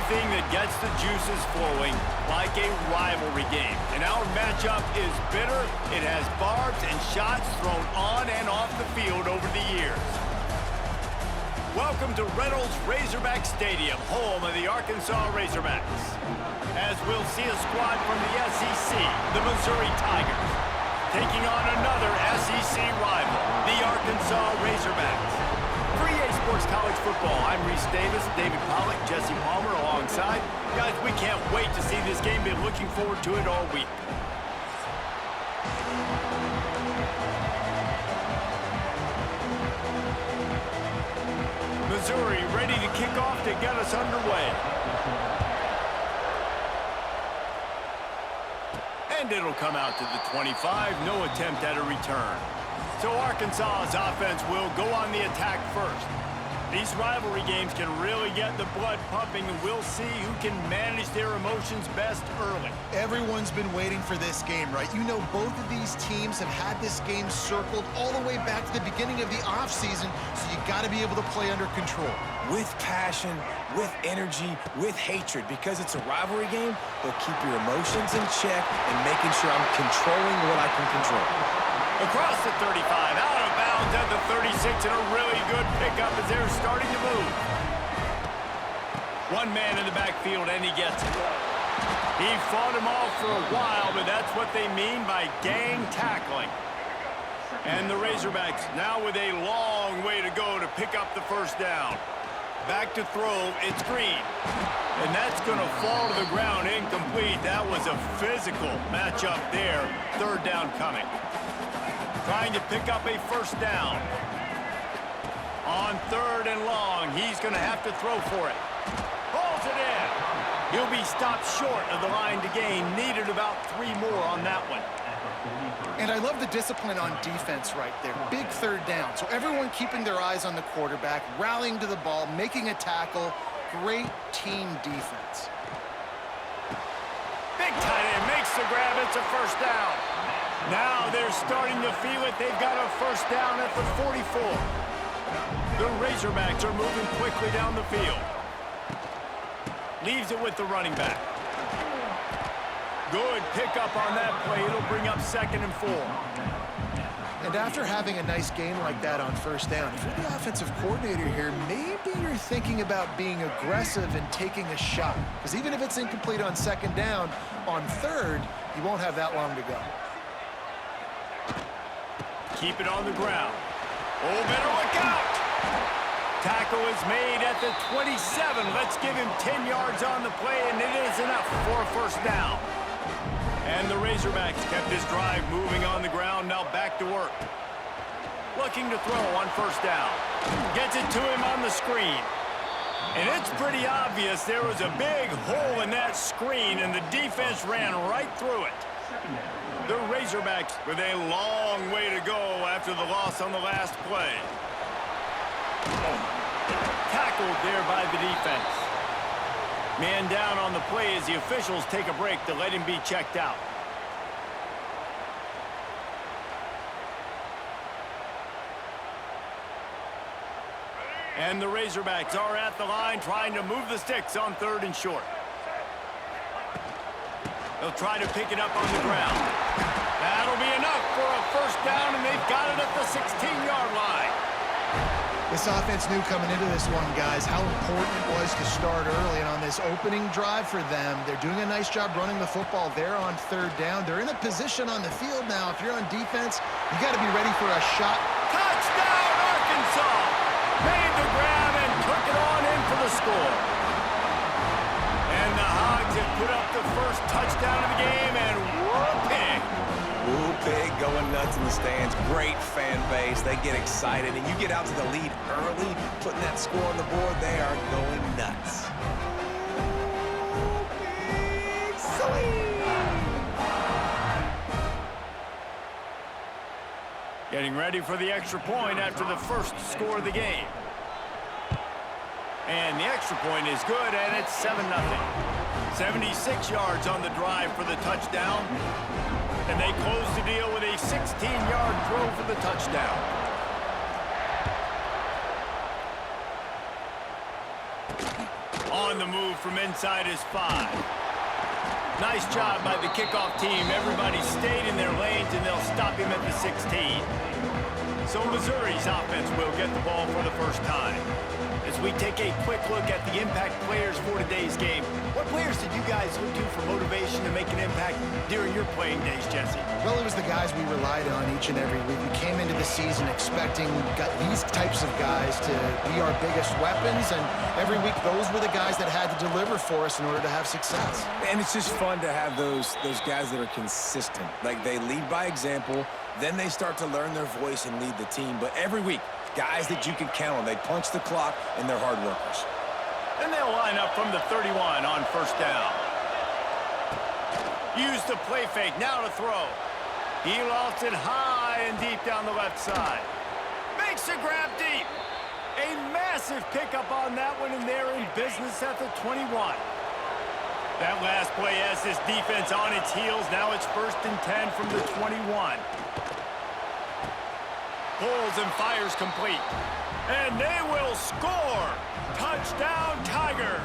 anything that gets the juices flowing, like a rivalry game. And our matchup is bitter. It has barbs and shots thrown on and off the field over the years. Welcome to Reynolds Razorback Stadium, home of the Arkansas Razorbacks. As we'll see a squad from the SEC, the Missouri Tigers, taking on another SEC rival, the Arkansas Razorbacks. For EA Sports College Football, I'm Reese Davis, David Pollack, Jesse Palmer alongside. Guys, we can't wait to see this game. Been looking forward to it all week. Missouri ready to kick off to get us underway. And it'll come out to the 25. No attempt at a return. So Arkansas's offense will go on the attack first. These rivalry games can really get the blood pumping, and we'll see who can manage their emotions best early. Everyone's been waiting for this game, right? You know, both of these teams have had this game circled all the way back to the beginning of the offseason, so you got to be able to play under control. With passion, with energy, with hatred. Because it's a rivalry game, they'll keep your emotions in check and making sure I'm controlling what I can control. Across the 35, out of bounds at the 36, and a really good pickup as they're starting to move. One man in the backfield, and he gets it. He fought him off for a while, but that's what they mean by gang tackling. And the Razorbacks now with a long way to go to pick up the first down. Back to throw, it's Green. And that's going to fall to the ground incomplete. That was a physical matchup there. Third down coming. Trying to pick up a first down. On third and long, he's going to have to throw for it. Pulls it in. He'll be stopped short of the line to gain. Needed about 3 more on that one. And I love the discipline on defense right there. Big third down. So everyone keeping their eyes on the quarterback, rallying to the ball, making a tackle. Great team defense. Big tight end makes the grab. It's a first down. Now they're starting to feel it. They've got a first down at the 44. The Razorbacks are moving quickly down the field. Leaves it with the running back. Good pickup on that play. It'll bring up 2nd and 4. And after having a nice game like that on first down, if you're the offensive coordinator here, maybe you're thinking about being aggressive and taking a shot. Because even if it's incomplete on 2nd down, on 3rd, you won't have that long to go. Keep it on the ground. Oh, better look out. Tackle is made at the 27. Let's give him 10 yards on the play, and it is enough for a first down. And the Razorbacks kept this drive moving on the ground. Now back to work. Looking to throw on first down. Gets it to him on the screen. And it's pretty obvious there was a big hole in that screen, and the defense ran right through it. The Razorbacks with a long way to go after the loss on the last play. Tackled there by the defense. Man down on the play as the officials take a break to let him be checked out. And the Razorbacks are at the line trying to move the sticks on 3rd and short. They'll try to pick it up on the ground. That'll be enough for a first down, and they've got it at the 16-yard line. This offense knew coming into this one, guys, how important it was to start early. And on this opening drive for them, they're doing a nice job running the football there on 3rd down. They're in a position on the field now. If you're on defense, you got to be ready for a shot. Touchdown, Arkansas! Made the grab and took it on in for the score. And the Hogs have put up the first touchdown of the game, and whooping. Whooping, going nuts in the stands. Great fan base. They get excited, and you get out to the lead early, putting that score on the board. They are going nuts. Big swing. Getting ready for the extra point after the first score of the game. And the extra point is good, and it's 7-0. 76 yards on the drive for the touchdown. And they close the deal with a 16-yard throw for the touchdown. On on the move from inside his 5. Nice job by the kickoff team. Everybody stayed in their lanes, and they'll stop him at the 16. So Missouri's offense will get the ball for the first time. As we take a quick look at the impact players for today's game, what players did you guys look to for motivation to make an impact during your playing days, Jesse? Well, it was the guys we relied on each and every week. We came into the season expecting these types of guys to be our biggest weapons, and every week those were the guys that had to deliver for us in order to have success. And it's just fun to have those guys that are consistent. Like, they lead by example, then they start to learn their voice and lead the team. But every week, guys that you can count on. They punch the clock, and they're hard workers. And they'll line up from the 31 on first down. Use the play fake, now to throw. He lofts it high and deep down the left side. Makes a grab deep. A massive pickup on that one, and they're in business at the 21. That last play has this defense on its heels. Now it's 1st and 10 from the 21. Pulls and fires complete. And they will score! Touchdown, Tigers!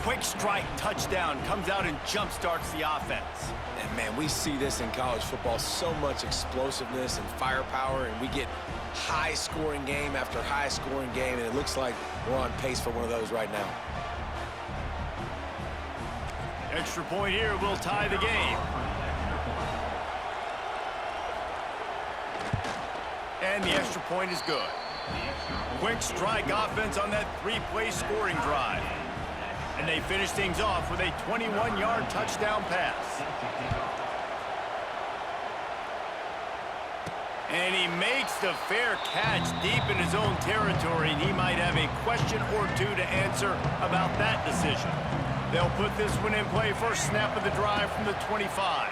Quick strike touchdown comes out and jump-starts the offense. And, man, we see this in college football, so much explosiveness and firepower, and we get high-scoring game after high-scoring game, and it looks like we're on pace for one of those right now. Extra point here will tie the game. And the extra point is good. Quick strike offense on that 3-play scoring drive. And they finish things off with a 21-yard touchdown pass. And he makes the fair catch deep in his own territory, and he might have a question or two to answer about that decision. They'll put this one in play first snap of the drive from the 25.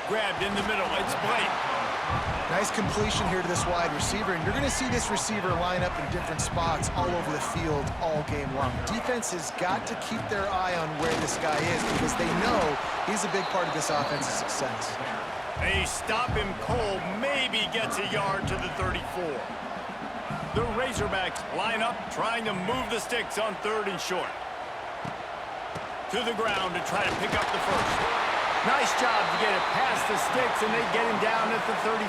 Grabbed in the middle, it's Blake. Nice completion here to this wide receiver, and you're going to see this receiver line up in different spots all over the field all game long. Defense has got to keep their eye on where this guy is because they know he's a big part of this offense's success. They stop him cold, maybe gets a yard to the 34. The Razorbacks line up, trying to move the sticks on 3rd and short. To the ground to try to pick up the first. Nice job to get it past the sticks, and they get him down at the 35.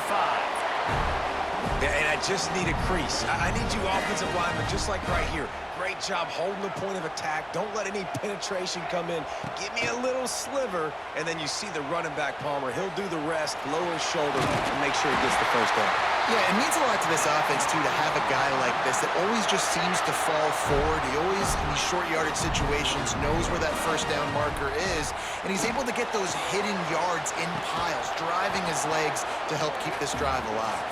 Yeah, and I just need a crease. I need you offensive linemen, just like right here. Great job holding the point of attack. Don't let any penetration come in. Give me a little sliver, and then you see the running back, Palmer. He'll do the rest, lower his shoulder, and make sure he gets the first down. Yeah, it means a lot to this offense, too, to have a guy like this that always just seems to fall forward. He always, in these short yardage situations, knows where that first down marker is, and he's able to get those hidden yards in piles, driving his legs to help keep this drive alive.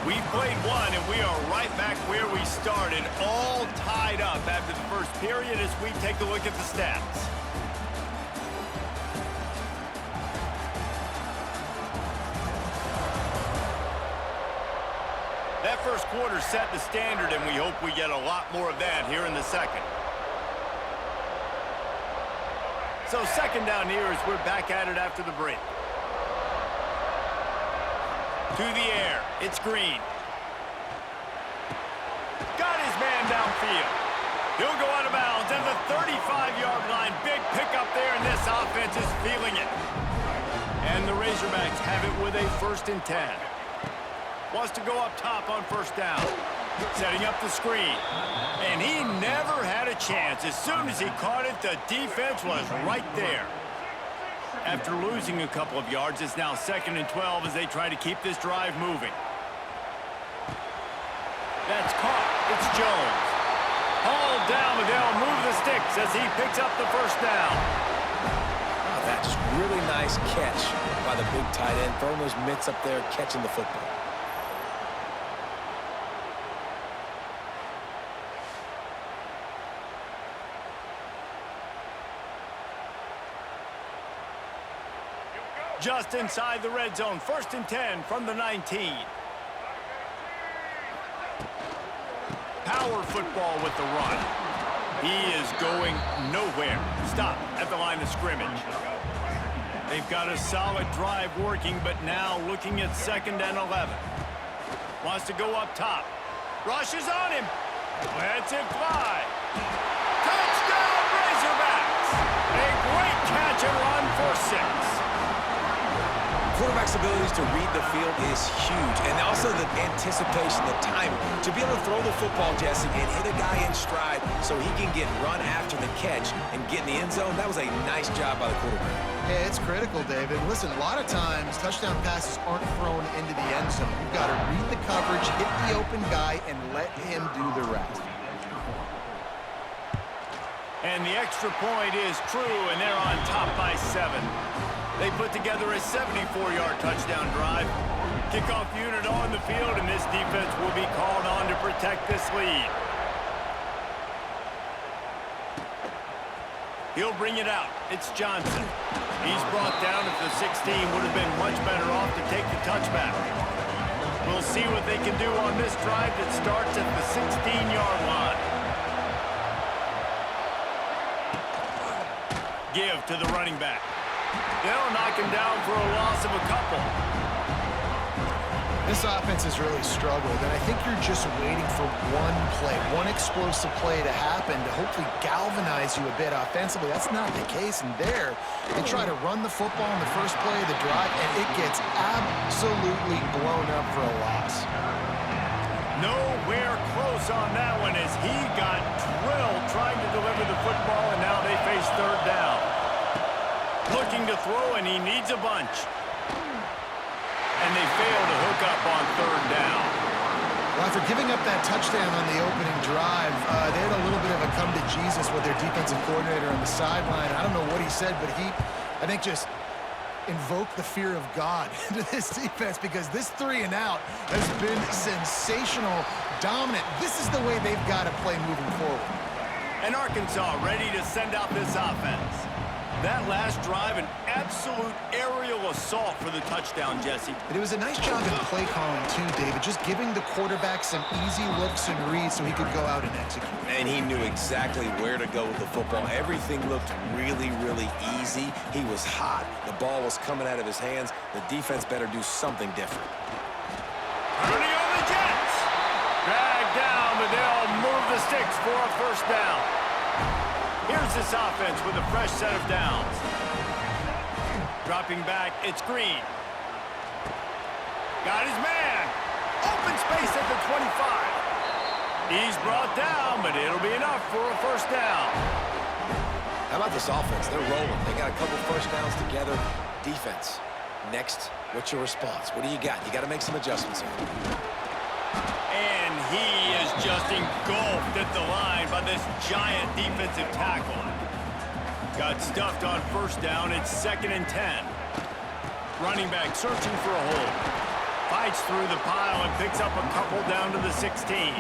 We've played one, and we are right back where we started, all tied up after the first period as we take a look at the stats. That first quarter set the standard, and we hope we get a lot more of that here in the second. So second down here as we're back at it after the break. To the air, it's Green. Got his man downfield. He'll go out of bounds at the 35-yard line. Big pickup there, and this offense is feeling it. And the Razorbacks have it with a 1st and 10. Wants to go up top on first down. Setting up the screen. And he never had a chance. As soon as he caught it, the defense was right there. After losing a couple of yards, it's now 2nd and 12 as they try to keep this drive moving. That's caught. It's Jones. Hauled down, but they'll move the sticks as he picks up the first down. Oh, that's really nice catch by the big tight end, throwing those mitts up there, catching the football. Just inside the red zone, 1st and 10 from the 19. Power football with the run. He is going nowhere. Stop at the line of scrimmage. They've got a solid drive working, but now looking at 2nd and 11. Wants to go up top. Rushes on him. Lets it fly. Touchdown, Razorbacks! A great catch and run for 6. Quarterback's abilities to read the field is huge, and also the anticipation, the timing. To be able to throw the football, Jesse, and hit a guy in stride so he can get run after the catch and get in the end zone, that was a nice job by the quarterback. Yeah, it's critical, David. Listen, a lot of times touchdown passes aren't thrown into the end zone. You've got to read the coverage, hit the open guy, and let him do the rest. And the extra point is true, and they're on top by 7. They put together a 74-yard touchdown drive. Kickoff unit on the field, and this defense will be called on to protect this lead. He'll bring it out. It's Johnson. He's brought down at the 16. Would have been much better off to take the touchback. We'll see what they can do on this drive that starts at the 16-yard line. Give to the running back. They'll knock him down for a loss of a couple. This offense has really struggled, and I think you're just waiting for one play, one explosive play to happen to hopefully galvanize you a bit offensively. That's not the case, and there, they try to run the football in the first play of the drive, and it gets absolutely blown up for a loss. Nowhere close on that one as he got drilled trying to deliver the football, and now they face 3rd down. Looking to throw, and he needs a bunch. And they fail to hook up on 3rd down. Well, after giving up that touchdown on the opening drive, they had a little bit of a come to Jesus with their defensive coordinator on the sideline. I don't know what he said, but he, I think, just invoked the fear of God into this defense because this 3 and out has been sensational, dominant. This is the way they've got to play moving forward. And Arkansas ready to send out this offense. That last drive, an absolute aerial assault for the touchdown, Jesse. But it was a nice job in play calling, too, David, just giving the quarterback some easy looks and reads so he could go out and execute. And he knew exactly where to go with the football. Everything looked really, really easy. He was hot. The ball was coming out of his hands. The defense better do something different. Turning on the Jets. Dragged down, but they'll move the sticks for a 1st down. Here's this offense with a fresh set of downs. Dropping back, it's Green. Got his man. Open space at the 25. He's brought down, but it'll be enough for a 1st down. How about this offense? They're rolling. They got a couple 1st downs together. Defense. Next, what's your response? What do you got? You got to make some adjustments here. And he is just engulfed at the line by this giant defensive tackle. Got stuffed on 1st down. It's 2nd and 10. Running back searching for a hole. Fights through the pile and picks up a couple down to the 16.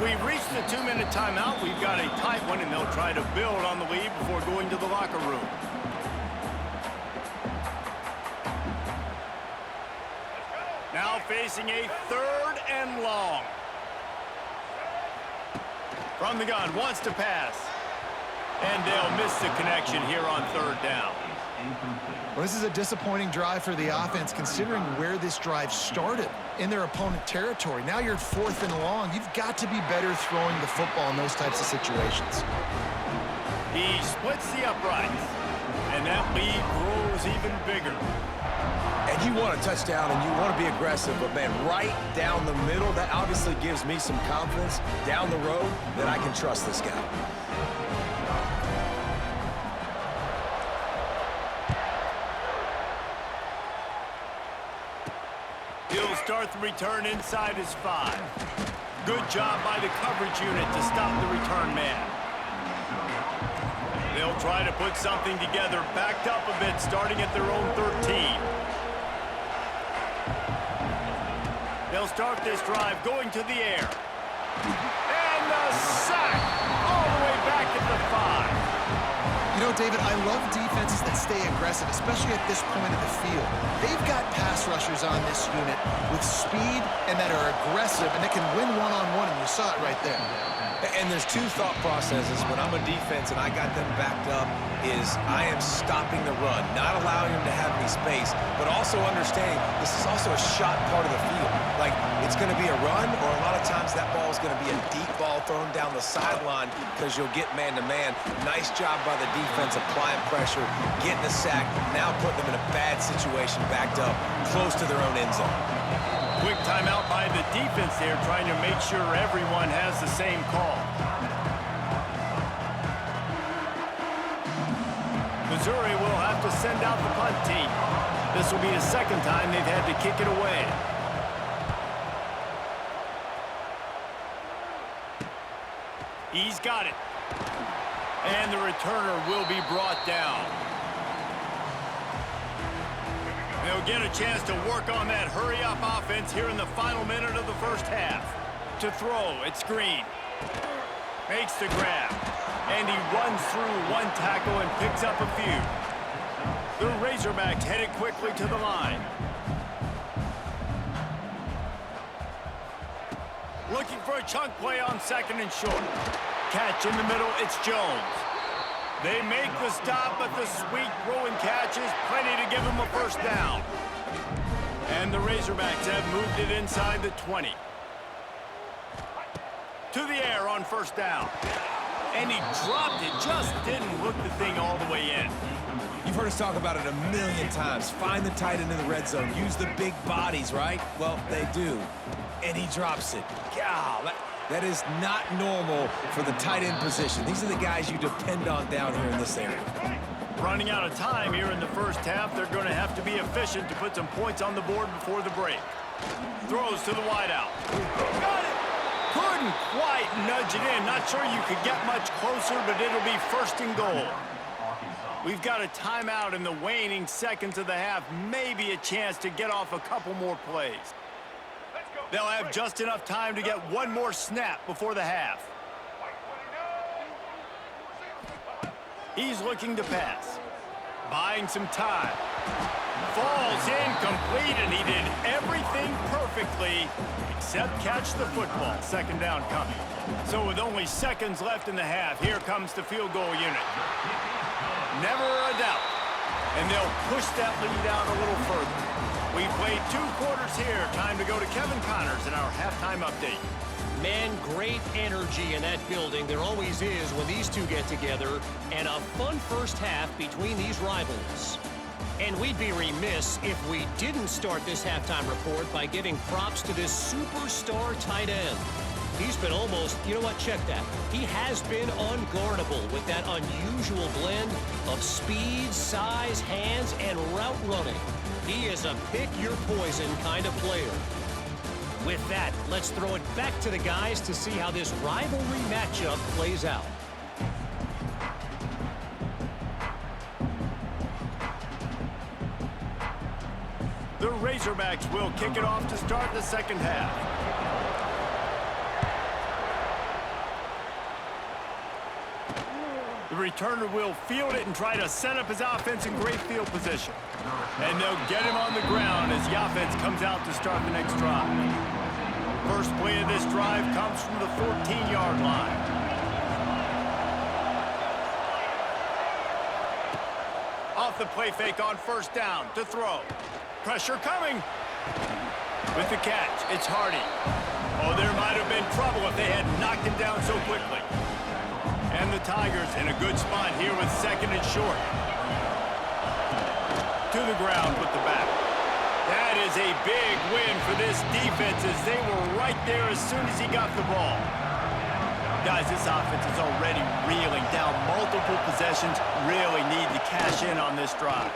We've reached the 2-minute timeout. We've got a tight one, and they'll try to build on the lead before going to the locker room. Now facing a 3rd and long. From the gun, wants to pass. And they'll miss the connection here on 3rd down. Well, this is a disappointing drive for the offense considering where this drive started in their opponent territory. Now you're at 4th and long. You've got to be better throwing the football in those types of situations. He splits the uprights, and that lead grows even bigger. And you want a touchdown and you want to be aggressive, but man, right down the middle, that obviously gives me some confidence down the road that I can trust this guy. He'll start the return inside his 5. Good job by the coverage unit to stop the return man. They'll try to put something together, backed up a bit, starting at their own 13. They'll start this drive going to the air. And the sack all the way back at the 5. You know, David, I love defenses that stay aggressive, especially at this point of the field. They've got pass rushers on this unit with speed and that are aggressive and that can win one-on-one, and you saw it right there. And there's 2 thought processes when I'm a defense and I got them backed up is I am stopping the run, not allowing them to have any space, but also understanding this is also a shot part of the field. Like, it's going to be a run, or a lot of times that ball is going to be a deep ball thrown down the sideline because you'll get man-to-man. Nice job by the defense applying pressure, getting the sack, now putting them in a bad situation, backed up, close to their own end zone. Quick timeout by the defense there, trying to make sure everyone has the same call. Missouri will have to send out the punt team. This will be the second time they've had to kick it away. He's got it. And the returner will be brought down. They'll get a chance to work on that hurry-up offense here in the final minute of the first half. To throw, it's Green. Makes the grab. And he runs through one tackle and picks up a few. The Razorbacks headed quickly to the line. Looking for a chunk play on second and short. Catch in the middle, it's Jones. They make the stop, but the sweet throwing catch is plenty to give them a first down. And the Razorbacks have moved it inside the 20. To the air on first down. And he dropped it, just didn't hook the thing all the way in. You've heard us talk about it a million times. Find the tight end in the red zone. Use the big bodies, right? Well, they do. And he drops it. God, that is not normal for the tight end position. These are the guys you depend on down here in this area. Running out of time here in the first half, they're going to have to be efficient to put some points on the board before the break. Throws to the wideout. Got it! Couldn't quite nudge it in. Not sure you could get much closer, but it'll be first and goal. We've got a timeout in the waning seconds of the half. Maybe a chance to get off a couple more plays. They'll have just enough time to get one more snap before the half. He's looking to pass. Buying some time. Falls incomplete, and he did everything perfectly except catch the football. Second down coming. So with only seconds left in the half, here comes the field goal unit. Never a doubt. And they'll push that lead out a little further. We've played 2 quarters here. Time to go to Kevin Connors in our halftime update. Man, great energy in that building. There always is when these two get together. And a fun first half between these rivals. And we'd be remiss if we didn't start this halftime report by giving props to this superstar tight end. He's been almost, you know what, check that. He has been unguardable with that unusual blend of speed, size, hands, and route running. He is a pick-your-poison kind of player. With that, let's throw it back to the guys to see how this rivalry matchup plays out. The Razorbacks will kick it off to start the second half. The returner will field it and try to set up his offense in great field position. And they'll get him on the ground as the offense comes out to start the next drive. First play of this drive comes from the 14-yard line. Off the play fake on first down to throw. Pressure coming. With the catch, it's Hardy. Oh, there might have been trouble if they had knocked him down so quickly. And the Tigers in a good spot here with second and short. To the ground with the back. That is a big win for this defense as they were right there as soon as he got the ball. Guys, this offense is already reeling down multiple possessions. Really need to cash in on this drive.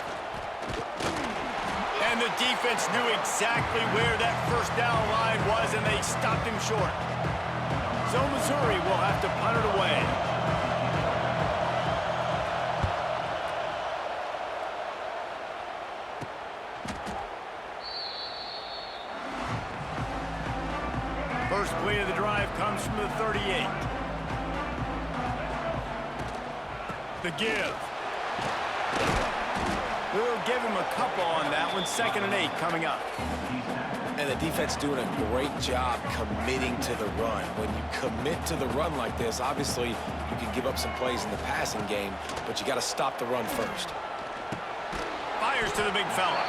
And the defense knew exactly where that first down line was, and they stopped him short. So Missouri will have to punt it away. First play of the drive comes from the 38. The give. We'll give him a couple on that one. 2nd and 8 coming up. And the defense doing a great job committing to the run. When you commit to the run like this, obviously you can give up some plays in the passing game, but you got to stop the run first. Fires to the big fella.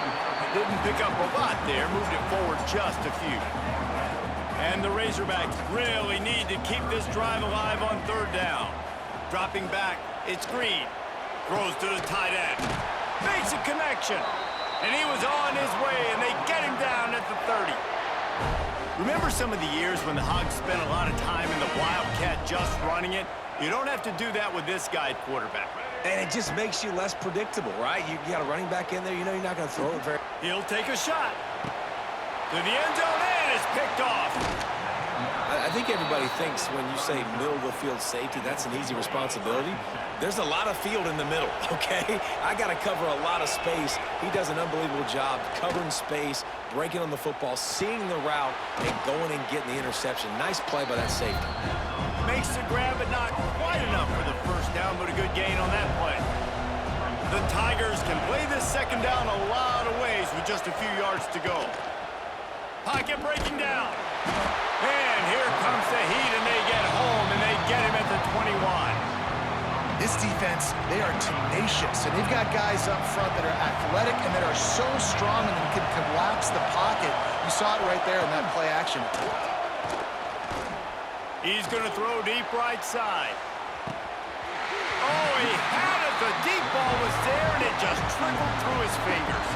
Didn't pick up a lot there, moved it forward just a few. And the Razorbacks really need to keep this drive alive on third down. Dropping back, it's Green. Throws to the tight end. Makes a connection. And he was on his way, and they get him down at the 30. Remember some of the years when the Hogs spent a lot of time in the Wildcat just running it? You don't have to do that with this guy at quarterback. And it just makes you less predictable, right? You got a running back in there, you know you're not going to throw it very... He'll take a shot. To the end zone, and it's picked off. I think everybody thinks when you say middle of the field safety, that's an easy responsibility. There's a lot of field in the middle, okay? I got to cover a lot of space. He does an unbelievable job covering space, breaking on the football, seeing the route, and going and getting the interception. Nice play by that safety. Makes the grab, but not quite enough for the first down, but a good gain on that play. The Tigers can play this second down a lot of ways with just a few yards to go. Pocket breaking down. And here comes the heat, and they get home, and they get him at the 21. This defense, they are tenacious, and they've got guys up front that are athletic and that are so strong and can collapse the pocket. You saw it right there in that play action. He's going to throw deep right side. Oh, he had it. The deep ball was there, and it just trickled through his fingers.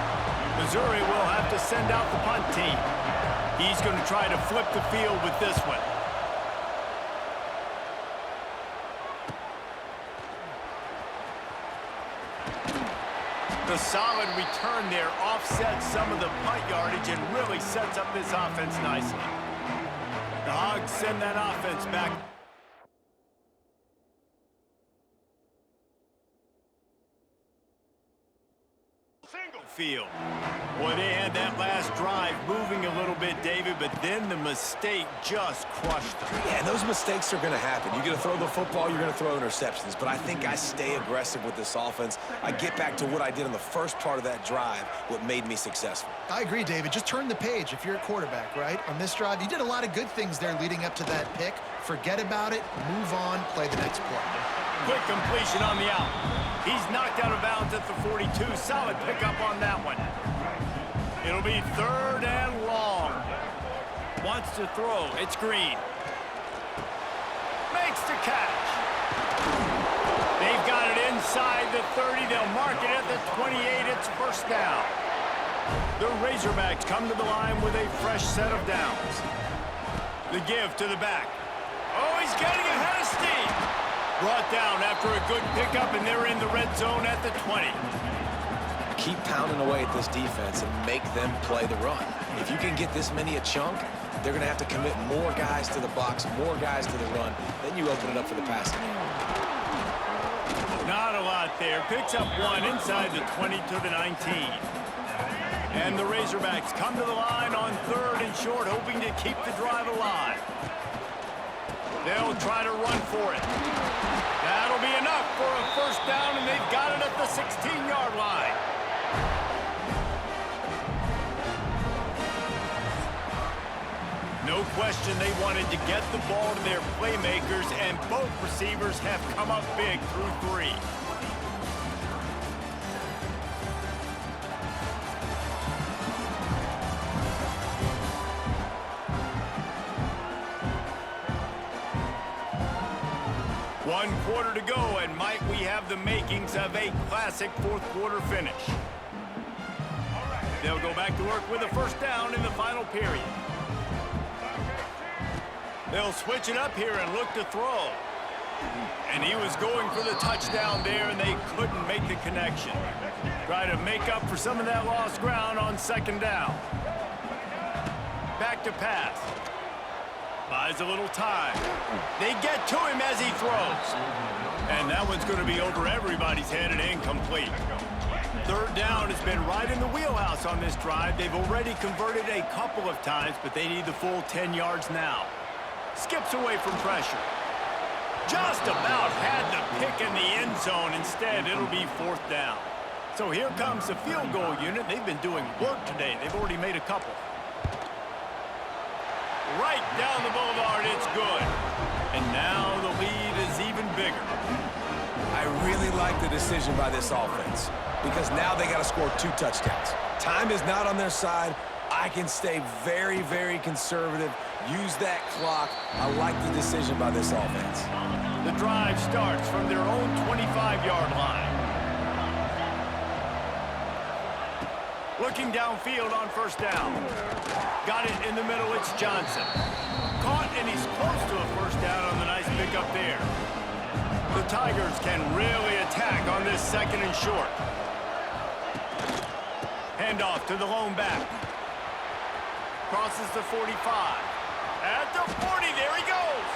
Missouri will have to send out the punt team. He's going to try to flip the field with this one. The solid return there offsets some of the punt yardage and really sets up this offense nicely. The Hogs send that offense back. Field. Boy, they had that last drive moving a little bit, David, but then the mistake just crushed them. Yeah, and those mistakes are going to happen. You're going to throw the football, you're going to throw interceptions, but I think I stay aggressive with this offense. I get back to what I did in the first part of that drive, what made me successful. I agree, David. Just turn the page if you're a quarterback, right? On this drive, you did a lot of good things there leading up to that pick. Forget about it, move on, play the next play. Quick completion on the out. He's knocked out of bounds at the 42. Solid pickup on that one. It'll be third and long. Wants to throw. It's Green. Makes the catch. They've got it inside the 30. They'll mark it at the 28. It's first down. The Razorbacks come to the line with a fresh set of downs. The give to the back. Oh, he's getting ahead of steam. Brought down after a good pickup, and they're in the red zone at the 20. Keep pounding away at this defense and make them play the run. If you can get this many a chunk, they're going to have to commit more guys to the box, more guys to the run. Then you open it up for the passing game. Not a lot there. Picks up one inside the 20 to the 19. And the Razorbacks come to the line on third and short, hoping to keep the drive alive. They'll try to run for it. That'll be enough for a first down, and they've got it at the 16-yard line. No question they wanted to get the ball to their playmakers, and both receivers have come up big through three. One quarter to go, and might we have the makings of a classic fourth quarter finish. They'll go back to work with a first down in the final period. They'll switch it up here and look to throw. And he was going for the touchdown there, and they couldn't make the connection. Try to make up for some of that lost ground on second down. Back to pass. Buys a little time. They get to him as he throws. And that one's going to be over everybody's head and incomplete. Third down has been right in the wheelhouse on this drive. They've already converted a couple of times, but they need the full 10 yards now. Skips away from pressure. Just about had the pick in the end zone. Instead, it'll be fourth down. So here comes the field goal unit. They've been doing work today. They've already made a couple. Right down the boulevard, it's good. And now the lead is even bigger. I really like the decision by this offense because now they got to score 2 touchdowns. Time is not on their side. I can stay very, very conservative. Use that clock. I like the decision by this offense. The drive starts from their own 25-yard line. Looking downfield on first down. Got it in the middle, it's Johnson. Caught, and he's close to a first down on the nice pickup there. The Tigers can really attack on this second and short. Handoff to the lone back. Crosses the 45. At the 40, there he goes.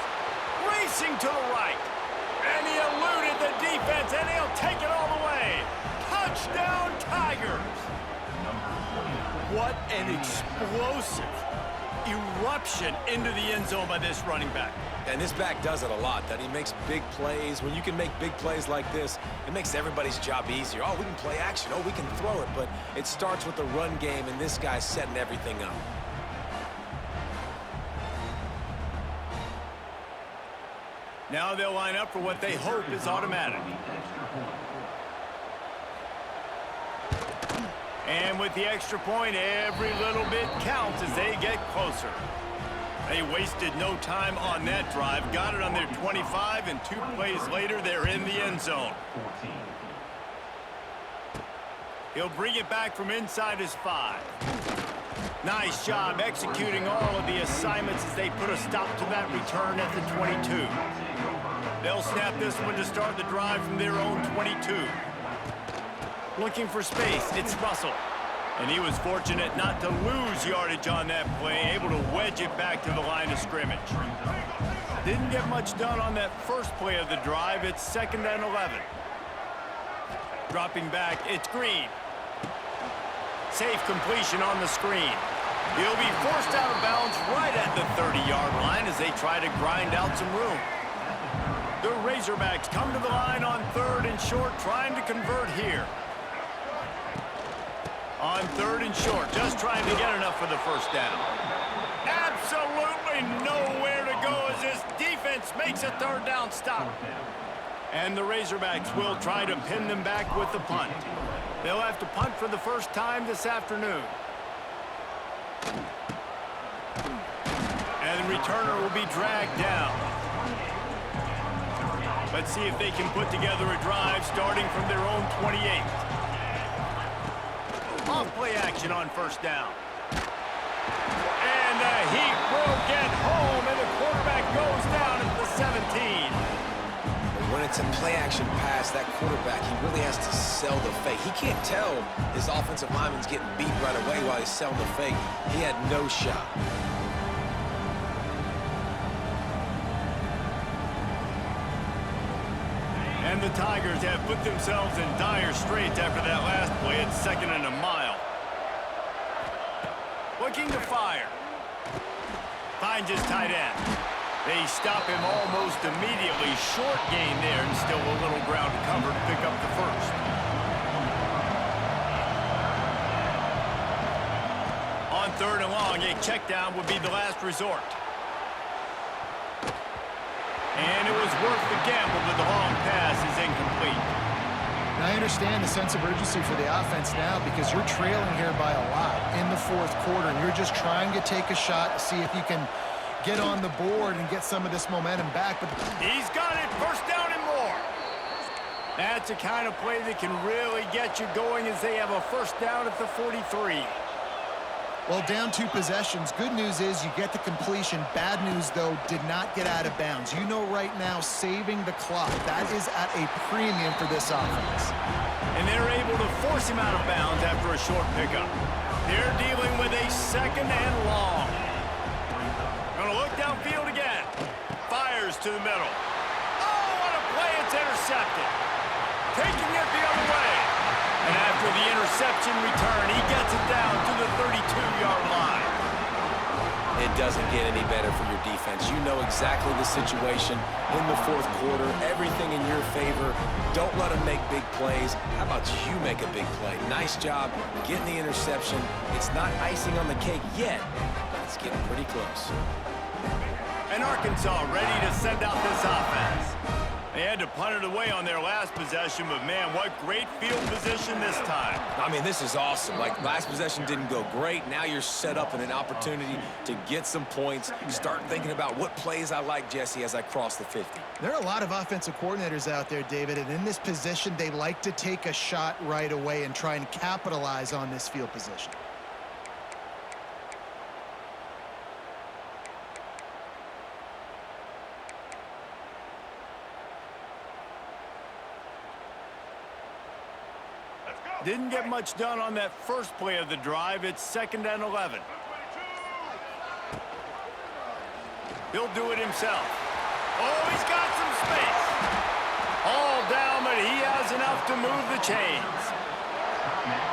Racing to the right. And he eluded the defense, and he'll take it all the way. Touchdown, Tigers. What an explosive eruption into the end zone by this running back. And this back does it a lot, that he makes big plays. When you can make big plays like this, it makes everybody's job easier. Oh, we can play action. Oh, we can throw it. But it starts with the run game, and this guy's setting everything up. Now they'll line up for what they hope is automatic. And with the extra point, every little bit counts as they get closer. They wasted no time on that drive. Got it on their 25, and 2 plays later, they're in the end zone. He'll bring it back from inside his 5. Nice job executing all of the assignments as they put a stop to that return at the 22. They'll snap this one to start the drive from their own 22. Looking for space, it's Russell. And he was fortunate not to lose yardage on that play, able to wedge it back to the line of scrimmage. Didn't get much done on that first play of the drive. It's 2nd and 11. Dropping back, it's Green. Safe completion on the screen. He'll be forced out of bounds right at the 30-yard line as they try to grind out some room. The Razorbacks come to the line on 3rd and short, trying to convert here. On 3rd and short, just trying to get enough for the first down. Absolutely nowhere to go as this defense makes a 3rd down stop. And the Razorbacks will try to pin them back with the punt. They'll have to punt for the first time this afternoon. And the returner will be dragged down. Let's see if they can put together a drive starting from their own 28. Off-play action on first down. And the heat will get home, and the quarterback goes down at the 17. When it's a play-action pass, that quarterback, he really has to sell the fake. He can't tell his offensive lineman's getting beat right away while he's selling the fake. He had no shot. And the Tigers have put themselves in dire straits after that last play. It's 2nd and a mile. Looking to fire. Finds his tight end. They stop him almost immediately. Short gain there, and still a little ground to cover to pick up the first. On 3rd and long, a check down would be the last resort. And it was worth the gamble, but the long pass is incomplete. Now, I understand the sense of urgency for the offense now because you're trailing here by a lot in the 4th quarter, and you're just trying to take a shot to see if you can get on the board and get some of this momentum back. But he's got it, first down and more. That's the kind of play that can really get you going as they have a first down at the 43. Well, down 2 possessions. Good news is you get the completion. Bad news, though, did not get out of bounds. You know right now, saving the clock, that is at a premium for this offense. And they're able to force him out of bounds after a short pickup. They're dealing with a 2nd and long. Gonna look downfield again. Fires to the middle. Oh, what a play. It's intercepted. Taking it the other way. And after the interception return, he gets it down to the 32-yard line. It doesn't get any better for your defense. You know exactly the situation in the 4th quarter. Everything in your favor. Don't let them make big plays. How about you make a big play? Nice job getting the interception. It's not icing on the cake yet, but it's getting pretty close. And Arkansas ready to send out this offense. They had to punt it away on their last possession, but man, what great field position this time. I mean, this is awesome. Like, last possession didn't go great. Now you're set up in an opportunity to get some points. Start thinking about what plays I like, Jesse, as I cross the 50. There are a lot of offensive coordinators out there, David, and in this position, they like to take a shot right away and try and capitalize on this field position. Didn't get much done on that first play of the drive. It's 2nd and 11. He'll do it himself. Oh, he's got some space. All down, but he has enough to move the chains.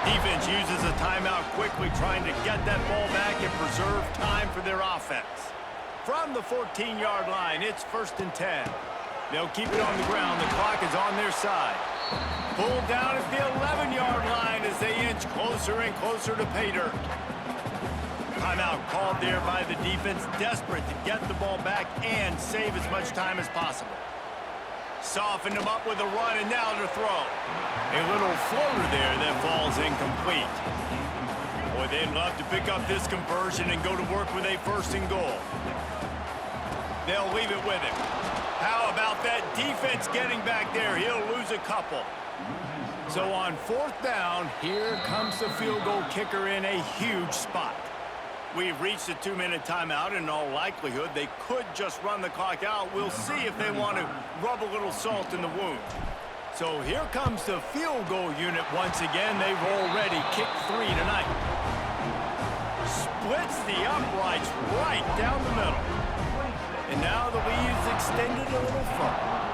Defense uses a timeout quickly, trying to get that ball back and preserve time for their offense. From the 14-yard line, it's 1st and 10. They'll keep it on the ground. The clock is on their side. Pulled down at the 11-yard line as they inch closer and closer to pay dirt. Timeout called there by the defense, desperate to get the ball back and save as much time as possible. Softened him up with a run, and now to throw. A little floater there that falls incomplete. Boy, they'd love to pick up this conversion and go to work with a 1st and goal. They'll leave it with him. How about that defense getting back there? He'll lose a couple. So on 4th down, here comes the field goal kicker in a huge spot. We've reached a 2-minute timeout. In all likelihood, they could just run the clock out. We'll see if they want to rub a little salt in the wound. So here comes the field goal unit once again. They've already kicked 3 tonight. Splits the uprights right down the middle. And now the lead is extended a little further.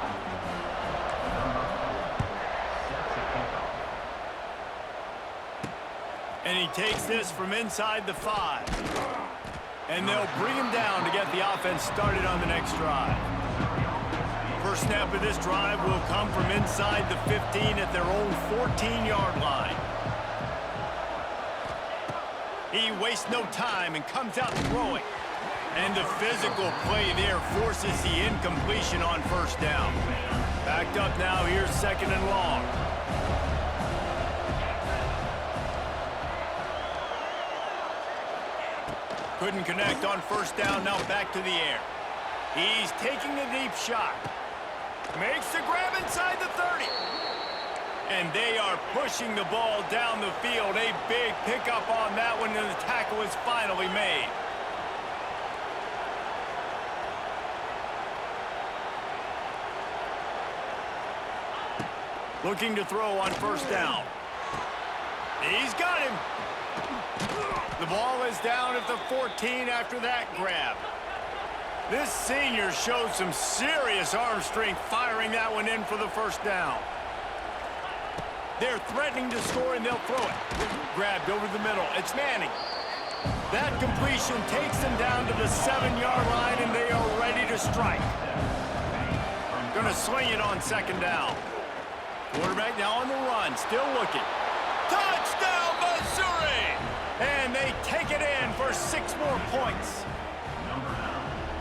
And he takes this from inside the 5. And they'll bring him down to get the offense started on the next drive. First snap of this drive will come from inside the 15 at their own 14-yard line. He wastes no time and comes out throwing. And the physical play there forces the incompletion on 1st down. Backed up now, here's 2nd and long. Couldn't connect on 1st down, now back to the air. He's taking a deep shot. Makes the grab inside the 30. And they are pushing the ball down the field. A big pickup on that one, and the tackle is finally made. Looking to throw on 1st down. He's got him. The ball is down at the 14 after that grab. This senior showed some serious arm strength firing that one in for the 1st down. They're threatening to score, and they'll throw it. Grabbed over the middle. It's Manning. That completion takes them down to the 7-yard line, and they are ready to strike. Gonna swing it on 2nd down. Quarterback now on the run, still looking. Touchdown, Missouri! And they take it in for 6 more points.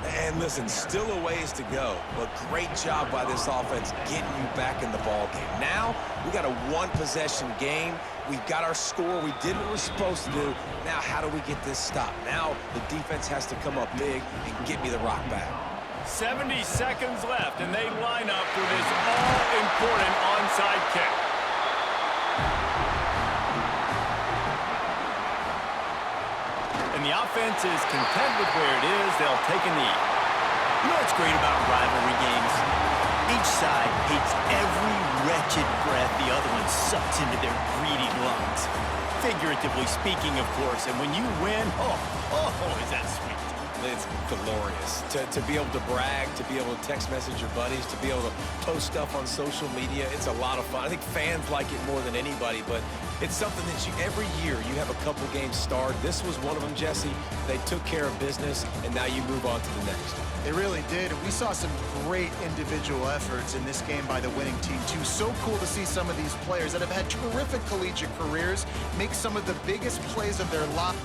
And listen, still a ways to go, but great job by this offense getting you back in the ball game. Now, we got a 1-possession game. We've got our score. We did what we're supposed to do. Now, how do we get this stopped? Now, the defense has to come up big and get me the rock back. 70 seconds left, and they line up for this all-important onside kick. And the offense is content with where it is. They'll take a knee. You know what's great about rivalry games? Each side hates every wretched breath the other one sucks into their greedy lungs. Figuratively speaking, of course. And when you win, oh, is that sweet. It's glorious to be able to brag, to be able to text message your buddies, to be able to post stuff on social media. It's a lot of fun. I think fans like it more than anybody, but it's something that every year you have a couple games starred. This was one of them, Jesse. They took care of business, and now you move on to the next. They really did. We saw some great individual efforts in this game by the winning team, too. So cool to see some of these players that have had terrific collegiate careers make some of the biggest plays of their life.